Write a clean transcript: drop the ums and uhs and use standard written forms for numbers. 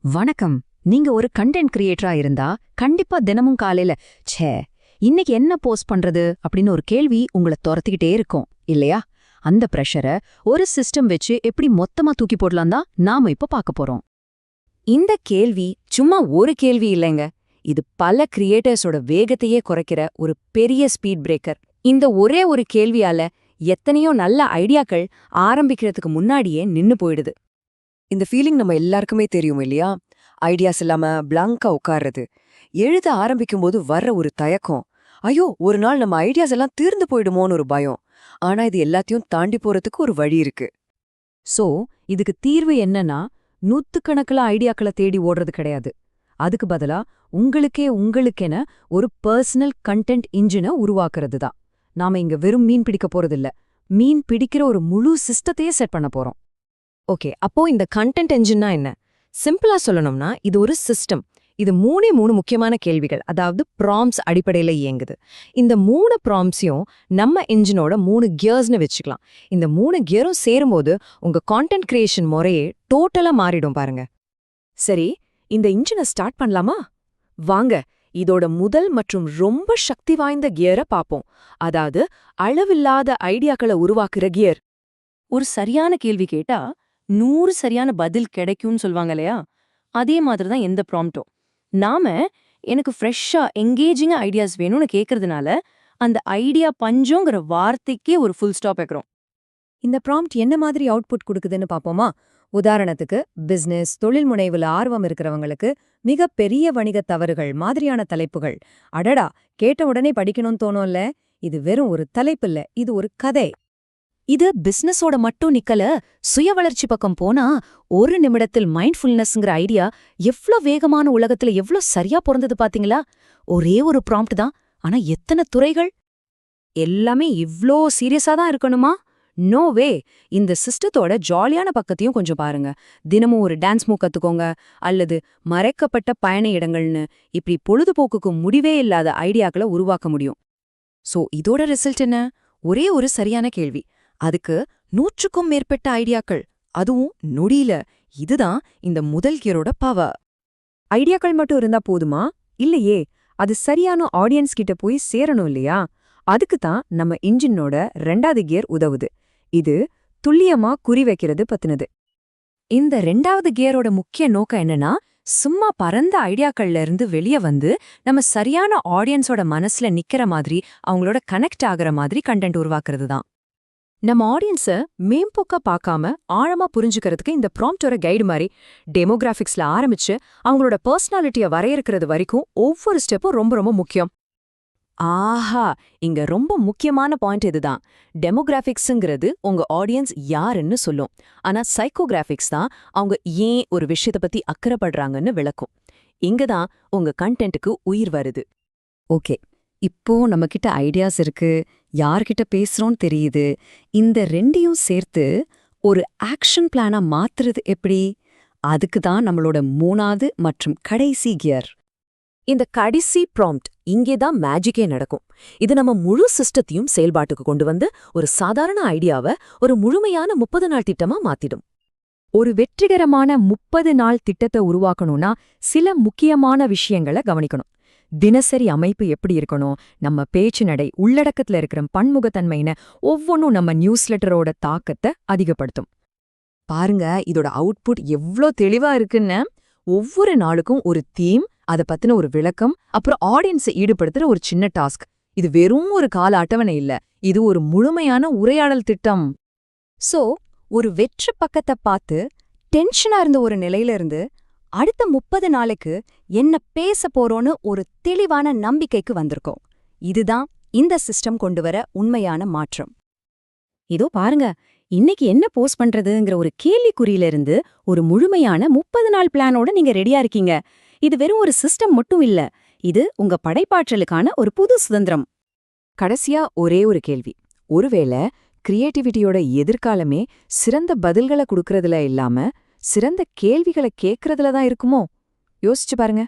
வணக்கம். நீங்க ஒரு கண்டென்ட் கிரியேட்டரா இருந்தா கண்டிப்பா தினமும் காலையில ச்சே இன்னைக்கு என்ன போஸ்ட் பண்றது அப்படின்னு ஒரு கேள்வி உங்களை துரத்திக்கிட்டே இருக்கும் இல்லையா? அந்த பிரஷரை ஒரு சிஸ்டம் வச்சு எப்படி மொத்தமா தூக்கி போடலாம் தான் நாம இப்ப பார்க்க போறோம். இந்த கேள்வி சும்மா ஒரு கேள்வி இல்லைங்க. இது பல கிரியேட்டர்ஸோட வேகத்தையே குறைக்கிற ஒரு பெரிய ஸ்பீட் பிரேக்கர். இந்த ஒரே ஒரு கேள்வியால எத்தனையோ நல்ல ஐடியாக்கள் ஆரம்பிக்கிறதுக்கு முன்னாடியே நின்னு போயிடுது. இந்த ஃபீலிங் நம்ம எல்லாருக்குமே தெரியும் இல்லையா? ஐடியாஸ் இல்லாம பிளாங்கா உட்கார்றது, எழுத ஆரம்பிக்கும்போது வர்ற ஒரு தயக்கம், ஐயோ ஒரு நாள் நம்ம ஐடியாஸ் எல்லாம் தீர்ந்து போயிடுமோன்னு ஒரு பயம். ஆனா இது எல்லாத்தையும் தாண்டி போறதுக்கு ஒரு வழி இருக்கு. சோ இதுக்கு தீர்வு என்னன்னா, நூத்துக்கணக்கில் ஐடியாக்களை தேடி ஓடுறது கிடையாது. அதுக்கு பதிலா உங்களுக்கென ஒரு பர்சனல் கண்டென்ட் இன்ஜினை உருவாக்குறது தான். நாம இங்க வெறும் மீன் பிடிக்க போறதில்ல, மீன் பிடிக்கிற ஒரு முழு சிஸ்டத்தையே செட் பண்ண போறோம். ஓகே, அப்போ இந்த கண்டென்ட் என்ஜின்னா என்ன? சிம்பிளா சொல்லணும்னா இது ஒரு சிஸ்டம். இது மூணு முக்கியமான கேள்விகள், அதாவது ப்ராம்ப்ட்ஸ் அடிப்படையில இயங்குது. இந்த 3 ப்ராம்ப்ட்ஸையும் நம்ம இன்ஜினோட 3 கியர்ஸ்னு வச்சுக்கலாம். இந்த 3 கியரும் சேரும்போது உங்க கான்டென்ட் கிரியேஷன் முறையே டோட்டலா மாறிடும் பாருங்க. சரி, இந்த இன்ஜினை ஸ்டார்ட் பண்ணலாமா? வாங்க, இதோட முதல் மற்றும் ரொம்ப சக்தி வாய்ந்த கியரை பாப்போம். அதாவது அளவில்லாத ஐடியாக்களை உருவாக்குற கியர். ஒரு சரியான கேள்வி கேட்டா 100 சரியான பதில் கிடைக்கும்னு சொல்வாங்க இல்லையா? அதே மாதிரி தான் எந்த ப்ராம்ப்டும். நாம எனக்கு ஃப்ரெஷ்ஷா எங்கேஜிங்கா ஐடியாஸ் வேணும்னு கேட்கறதுனால அந்த ஐடியா பஞ்சோங்கிற வார்த்தைக்கே ஒரு ஃபுல் ஸ்டாப் வைக்கிறோம். இந்த ப்ராம்ப்ட் என்ன மாதிரி அவுட்புட் கொடுக்குதுன்னு பாப்போமா? உதாரணத்துக்கு பிசினஸ், தொழில் முனைவுல ஆர்வம் இருக்கிறவங்களுக்கு மிகப்பெரிய வணிக தவறுகள் மாதிரியான தலைப்புகள். அடடா, கேட்ட உடனே படிக்கணும்னு தோணும்ல? இது வெறும் ஒரு தலைப்பில்ல, இது ஒரு கதை. இது பிசினஸோட மட்டும் நிக்கல, சுய வளர்ச்சி பக்கம் போனா 1 நிமிடத்தில் மைண்ட்ஃபுல்னஸ்ங்கிற ஐடியா எவ்ளோ வேகமான உலகத்துல எவ்ளோ சரியா பொருந்தது பாத்தீங்களா? ஒரே ஒரு ப்ராம்ப்ட் தான், ஆனா எத்தனை துறைகள்! எல்லாமே இவ்ளோ சீரியஸா தான் இருக்கணுமா? No way! இந்த சிஸ்டத்தோட ஜாலியான பக்கத்தையும் கொஞ்சம் பாருங்க. தினமும் ஒரு டான்ஸ் மூவ் கத்துக்கோங்க, அல்லது மறைக்கப்பட்ட பயண இடங்கள்னு இப்படி பொழுதுபோக்குக்கு முடிவே இல்லாத ஐடியாக்களை உருவாக்க முடியும். சோ இதோட ரிசல்ட் என்ன? ஒரே ஒரு சரியான கேள்வி, அதுக்கு 100க்கும் மேற்பட்ட ஐடியாக்கள், அதுவும் நொடியில. இதுதான் இந்த முதல் கியரோட பவர். ஐடியாக்கள் மட்டும் இருந்தா போதுமா? இல்லையே, அது சரியான ஆடியன்ஸ் கிட்ட போய் சேரணும் இல்லையா? அதுக்கு தான் நம்ம இன்ஜினோட 2வது கியர் உதவுது. இது துல்லியமா குறி வைக்கிறது பத்தினது. இந்த 2வது கியரோட முக்கிய நோக்கம் என்னன்னா, சும்மா பரந்த ஐடியாக்கள்ல இருந்து வெளியே வந்து நம்ம சரியான ஆடியன்ஸோட மனசுல நிக்கிற மாதிரி, அவங்களோட கனெக்ட் ஆகுற மாதிரி கண்டென்ட் உருவாக்குறது தான். நம்ம ஆடியன்ஸை மேம்போக்கா பார்க்காம ஆழமா புரிஞ்சுக்கிறதுக்கு இந்த ப்ராம்ப்டோட கைடு மாதிரி டெமோகிராஃபிக்ஸ்ல ஆரம்பிச்சு அவங்களோட பர்சனாலிட்டியை வரையறுக்கிறது வரைக்கும் ஒவ்வொரு ஸ்டெப்பும் ரொம்ப ரொம்ப முக்கியம். ஆஹா, இங்க ரொம்ப முக்கியமான பாயிண்ட் இதுதான். டெமோகிராஃபிக்ஸ்ங்கிறது உங்க ஆடியன்ஸ் யாருன்னு சொல்லும். ஆனா சைக்கோகிராஃபிக்ஸ் தான் அவங்க ஏன் ஒரு விஷயத்தை பத்தி அக்கறைப்படுறாங்கன்னு விளக்கும். இங்கதான் உங்க கண்டென்ட்டுக்கு உயிர் வருது. ஓகே, இப்போ நம்ம கிட்ட ஐடியாஸ் இருக்கு, யார்கிட்ட பேசுறோம்னு தெரியுது. இந்த 2யும் சேர்த்து ஒரு ஆக்ஷன் பிளானா மாத்துறது எப்படி? அதுக்கு தான் நம்மளோட 3வது மற்றும் கடைசி கியர். இந்த கடைசி ப்ராம்ப்ட், இங்கேதான் மேஜிக்கே நடக்கும். இது நம்ம முழு சிஸ்டத்தையும் செயல்பாட்டுக்கு கொண்டு வந்து ஒரு சாதாரண ஐடியாவை ஒரு முழுமையான 30 நாள் திட்டமா மாத்திடும். ஒரு வெற்றிகரமான 30 நாள் திட்டத்தை உருவாக்கணும்னா சில முக்கியமான விஷயங்களை கவனிக்கணும். தினசரி அமைப்பு எப்படி இருக்கணும், நம்ம பேச்சு நடை, உள்ளடக்கத்துல இருக்கிற பன்முகத்தன்மைன்னு ஒவ்வொன்றும் நம்ம நியூஸ்லெட்டரோட தாக்கத்தை அதிகப்படுத்தும். பாருங்க, இதோட அவுட்புட் எவ்ளோ தெளிவா இருக்குன்னு. ஒவ்வொரு நாளுக்கும் ஒரு தீம், அதை பத்தின ஒரு விளக்கம், அப்புறம் ஆடியன்ஸை ஈடுபடுத்துற ஒரு சின்ன டாஸ்க். இது வெறும் ஒரு கால அட்டவணை இல்ல, இது ஒரு முழுமையான உரையாடல் திட்டம். சோ ஒரு வெற்று பக்கத்தை பார்த்து டென்ஷனா இருந்த ஒரு நிலையில இருந்து அடுத்த 30 நாளைக்கு என்ன பேச போறோன்னு ஒரு தெளிவான நம்பிக்கைக்கு வந்திருக்கோம். இதுதான் இந்த சிஸ்டம் கொண்டு வர உண்மையான மாற்றம். இதோ பாருங்க, இன்னைக்கு என்ன போஸ்ட் பண்றதுங்கிற ஒரு கேள்விக்குறியிலிருந்து ஒரு முழுமையான 30 நாள் பிளானோட நீங்க ரெடியா இருக்கீங்க. இது வெறும் ஒரு சிஸ்டம் மட்டும் இல்ல, இது உங்க படைப்பாற்றலுக்கான ஒரு புது சுதந்திரம். கடைசியா ஒரே ஒரு கேள்வி, ஒருவேளை கிரியேட்டிவிட்டியோட எதிர்காலமே சிறந்த பதில்களை கொடுக்கறதுல இல்லாம சிறந்த கேள்விகளை கேட்கறதுல தான் இருக்குமோ? யோசிச்சு பாருங்க.